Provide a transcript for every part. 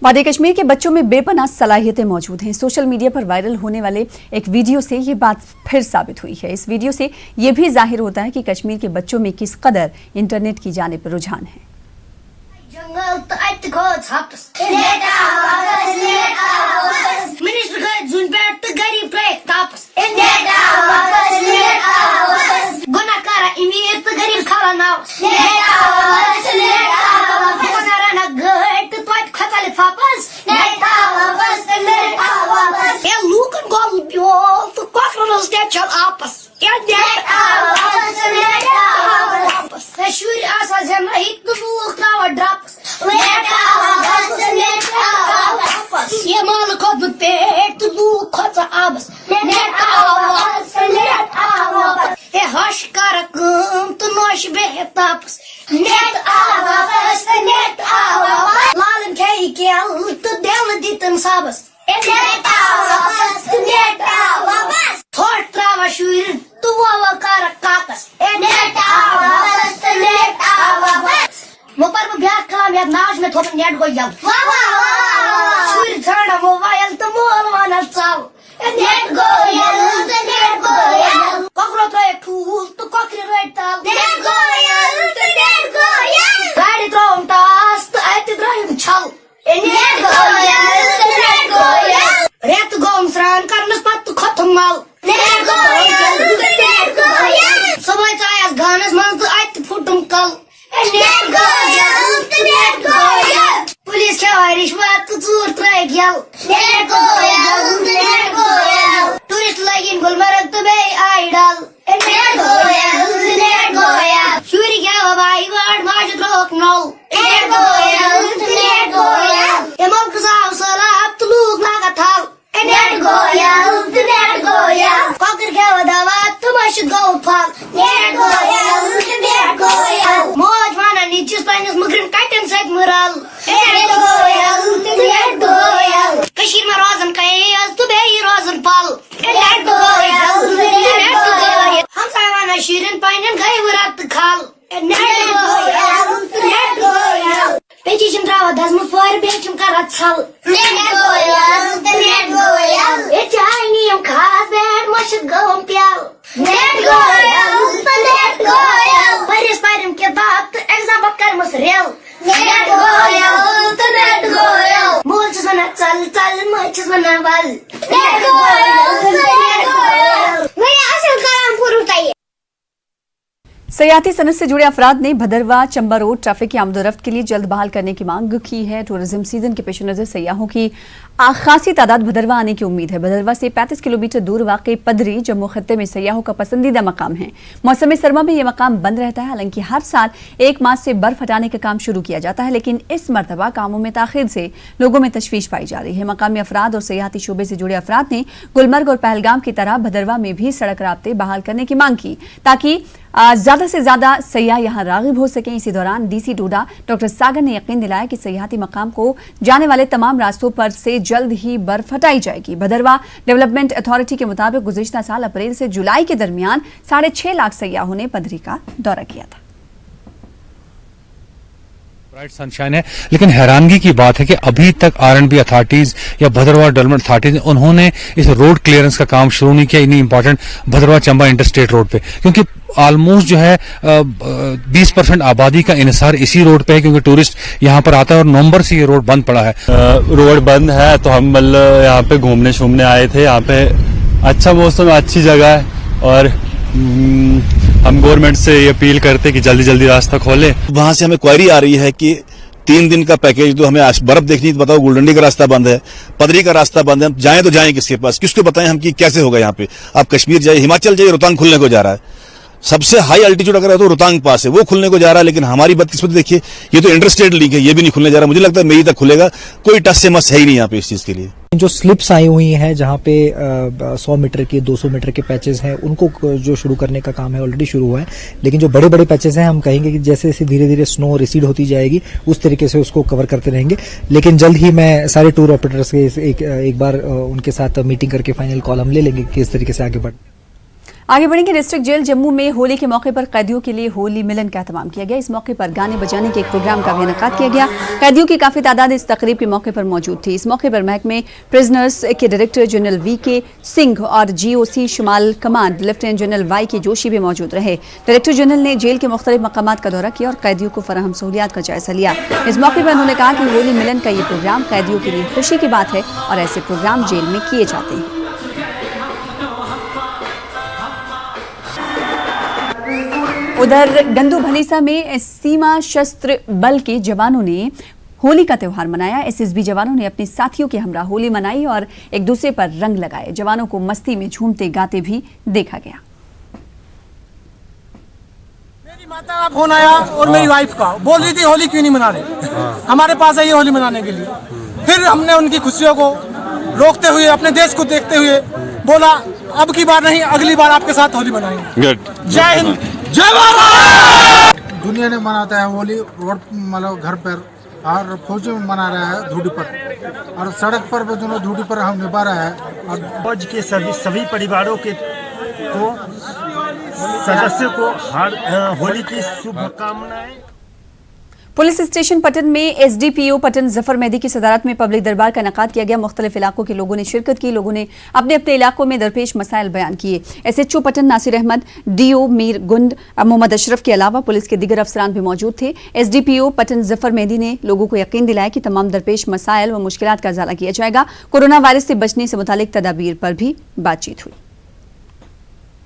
वादी कश्मीर के बच्चों में बेपनाह सलाहियतें मौजूद हैं। सोशल मीडिया पर वायरल होने वाले एक वीडियो से ये बात फिर साबित हुई है। इस वीडियो से ये भी जाहिर होता है कि कश्मीर के बच्चों में किस कदर इंटरनेट की जानिब रुझान है। मोबाइल तो मोल चाव नेट ठूल तो ककरी रटल गाड़ी त्रोम टास तो अत द्रहिम छल रेत गोम स्नान करनस पत खतम मल सुबह चायस गानस मज तो अत फुटम कल पुलिस खेवाय रिश्वत तो चूर त्रै गल टूरिस्ट लगिन गुलमर्ग तो बे आइडल शुरी क्या बाई वार्ड माज रोक नौ मुल्क साफ सलाब तो लूक लागा थाल ककर क्या दवा तो मशद गौ फल मौज माना नीचस पानस मुगरन कटन सत मुरल कशीर में रोजन कयस तो बे रोजन पल हम सामाना शीरन पानन गई वरात खल पेचिम द्रावा दसम फर बेचम कर छल नियम खास बैठ मशद गम प्याल परिस पारम के बाप तो एग्जाम कर मस रेल मोल चना चल चल मच मना बल सयाहती सनत से जुड़े अफराद ने भदरवा चंबा रोड ट्रैफिक की आमदोरफ्त के लिए जल्द बहाल करने की मांग की है। टूरिज्म सीजन के पेश नजर सयाहों की खासी तादाद भदरवा आने की उम्मीद है। भदरवा से 35 किलोमीटर दूर वाक़ई पदरी जम्मू खत्ते में सयाहों का पसंदीदा मकाम है। मौसम सरमा में यह मकाम बंद रहता है। हालांकि हर साल 1 माह से बर्फ हटाने का काम शुरू किया जाता है, लेकिन इस मरतबा कामों में ताखिर से लोगों में तशवीश पाई जा रही है। मकामी अफराद और सयाहती शोबे से जुड़े अफराद ने गुलमर्ग और पहलगाम की तरह भदरवा में भी सड़क राब्ते बहाल करने की मांग की ताकि ज्यादा से ज्यादा सयाह यहाँ रागिब हो सकें। इसी दौरान डीसी डोडा डॉक्टर सागर ने यकीन दिलाया कि सयाहती मकाम को जाने वाले तमाम रास्तों पर से जल्द ही बर्फ हटाई जाएगी। भदरवा डेवलपमेंट अथॉरिटी के मुताबिक गुज़िश्ता साल अप्रैल से जुलाई के दरमियान 6.5 लाख सयाहों ने पदरी का दौरा किया था। ब्राइट सनशाइन है, लेकिन हैरानगी की बात है कि अभी तक आरएंडबी अथॉरिटीज या भदरवा डेवलपमेंट अथॉरिटीज उन्होंने इस रोड क्लियरेंस का काम शुरू नहीं किया। इतनी important Bhaderwah Chamba interstate road पे, क्योंकि ऑलमोस्ट जो है 20% आबादी का इन्हिसार इसी रोड पे है, क्योंकि टूरिस्ट यहाँ पर आता है और नवंबर से ये रोड बंद पड़ा है। रोड बंद है तो हम मतलब यहाँ पे घूमने शूमने आए थे। यहाँ पे अच्छा मौसम, अच्छी जगह है और हम गवर्नमेंट से ये अपील करते कि जल्दी जल्दी रास्ता खोले। वहां से हमें क्वेरी आ रही है कि 3 दिन का पैकेज दो, हमें बर्फ देखनी तो बताओ, गोल्डनडी का रास्ता बंद है, पदरी का रास्ता बंद है, हम जाएं तो जाएं किसके पास, किसको बताएं हम कि कैसे होगा। यहाँ पे आप कश्मीर जाइए, हिमाचल जाइए, रोहतांग खुलने को जा रहा है। सबसे हाई अल्टीट्यूड अगर है तो रोहतांग पास है, वो खुलने को जा रहा है। लेकिन हमारी बदकिस्मती देखिए, ये तो इंटरस्टेट लिंक है, ये भी नहीं खुलने जा रहा। मुझे लगता है मई तक खुलेगा। कोई टस से मस है ही नहीं यहाँ पे इस चीज के लिए। जो स्लिप्स आई हुई हैं जहाँ पे 100 मीटर के 200 मीटर के पैचेस हैं, उनको जो शुरू करने का काम है ऑलरेडी शुरू हुआ है। लेकिन जो बड़े बड़े पैचेस हैं, हम कहेंगे कि जैसे जैसे धीरे धीरे स्नो रिसीड होती जाएगी उस तरीके से उसको कवर करते रहेंगे। लेकिन जल्द ही मैं सारे टूर ऑपरेटर्स के एक बार उनके साथ मीटिंग करके फाइनल कॉल हम ले लेंगे कि किस तरीके से आगे बढ़। आगे बढ़ेंगे। डिस्ट्रिक्ट जेल जम्मू में होली के मौके पर कैदियों के लिए होली मिलन का एहतमाम किया गया। इस मौके पर गाने बजाने के एक प्रोग्राम का भी इनेकाद किया गया। कैदियों की काफी तादाद इस तकरीब के मौके पर मौजूद थी। इस मौके पर महकमे प्रिजनर्स के डायरेक्टर जनरल वीके सिंह और जीओसी शुमाल command lieutenant general Y K Joshi भी मौजूद रहे। डायरेक्टर जनरल ने जेल के मुख्तलिफ मकामात का दौरा किया और कैदियों को फराहम सहूलियात का जायजा लिया। इस मौके पर उन्होंने कहा कि होली मिलन का ये प्रोग्राम कैदियों के लिए खुशी की बात है और ऐसे प्रोग्राम जेल में किए जाते हैं। उधर गंदू भनीसा में सीमा शस्त्र बल के जवानों ने होली का त्यौहार मनाया। एसएसबी जवानों ने अपने साथियों के हमरा होली मनाई और एक दूसरे पर रंग लगाए। जवानों को मस्ती में झूमते गाते भी देखा गया। मेरी माता का फोन आया और मेरी वाइफ का, बोल रही थी होली क्यों नहीं मना रहे, हमारे पास आई होली मनाने के लिए। फिर हमने उनकी खुशियों को रोकते हुए अपने देश को देखते हुए बोला अब की बार नहीं, अगली बार आपके साथ होली मनाएंगे। जय हिंद, जय भारत। दुनिया ने मनाता है होली रोड मतलब घर पर, और फौजी में मना रहा है धूड़ी पर, और सड़क पर जो धूड़ी पर हम निभा रहा है। और फौज के सभी परिवारों के को सदस्यों को होली की शुभकामनाएं। पुलिस स्टेशन पटन में एसडीपीओ पटन जफर मेहदी की सदारत में पब्लिक दरबार का इनेकाद किया गया। मुख्तलिफ इलाकों के लोगों ने शिरकत की। लोगों ने अपने अपने इलाकों में दरपेश मसाइल बयान किए। एसएचओ पटन नासिर अहमद, डीओ मीर गुंड मोहम्मद अशरफ के अलावा पुलिस के दीगर अफसरान भी मौजूद थे। एसडीपीओ पटन जफर मेहदी ने लोगों को यकीन दिलाया कि तमाम दरपेश मसाइल व मुश्किलात का इजाला किया जाएगा। कोरोना वायरस से बचने से मुतालिक तदाबीर पर भी बातचीत हुई।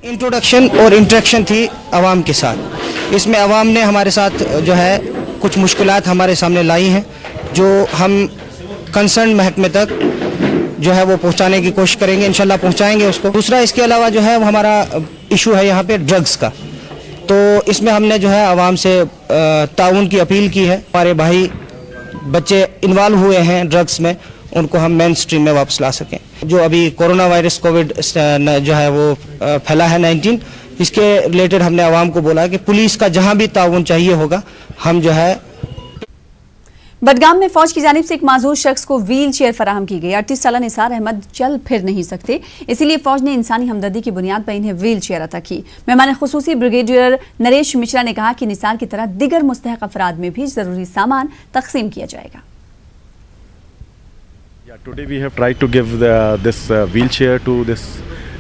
इंट्रोडक्शन और इंटरेक्शन थी अवाम के साथ। इसमें अवाम ने हमारे साथ जो है कुछ मुश्किलात हमारे सामने लाई हैं, जो हम कंसर्न महकमे तक जो है वो पहुंचाने की कोशिश करेंगे, इंशाल्लाह पहुंचाएंगे उसको। दूसरा इसके अलावा जो है वो हमारा इशू है यहाँ पे ड्रग्स का, तो इसमें हमने जो है अवाम से ताउन की अपील की है। हमारे भाई बच्चे इन्वॉल्व हुए हैं ड्रग्स में, उनको हम मेन स्ट्रीम में वापस ला सकें। जो अभी कोरोना वायरस कोविड जो है वो फैला है 19, इसके रिलेटेड हमने आवाम को बोला कि पुलिस का जहां भी ताउन चाहिए होगा हम जो है। बडगाम में फौज की जानिब से एक माजूर शख्स को व्हील चेयर फराहम की गई। 38 साल निसार अहमद चल फिर नहीं सकते, इसीलिए फौज ने इंसानी हमदर्दी की बुनियाद पर इन्हें व्हील चेयर अता की। मेहमान खुसूसी ब्रिगेडियर नरेश मिश्रा ने कहा कि निसार की तरह दिगर मुस्तहक अफराद में भी जरूरी सामान तकसीम किया जाएगा। Today we have tried to give this wheelchair to this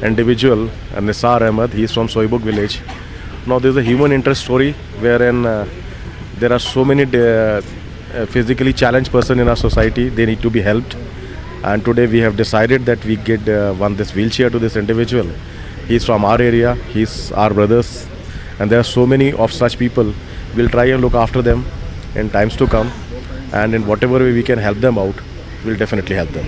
individual, Nisar Ahmed. He is from Soibuk village. Now there is a human interest story wherein there are so many physically challenged person in our society. They need to be helped, and today we have decided that we get this wheelchair to this individual. He is from our area. He is our brothers, and there are so many of such people. We'll try and look after them in times to come, and in whatever way we can help them out, we'll definitely help them.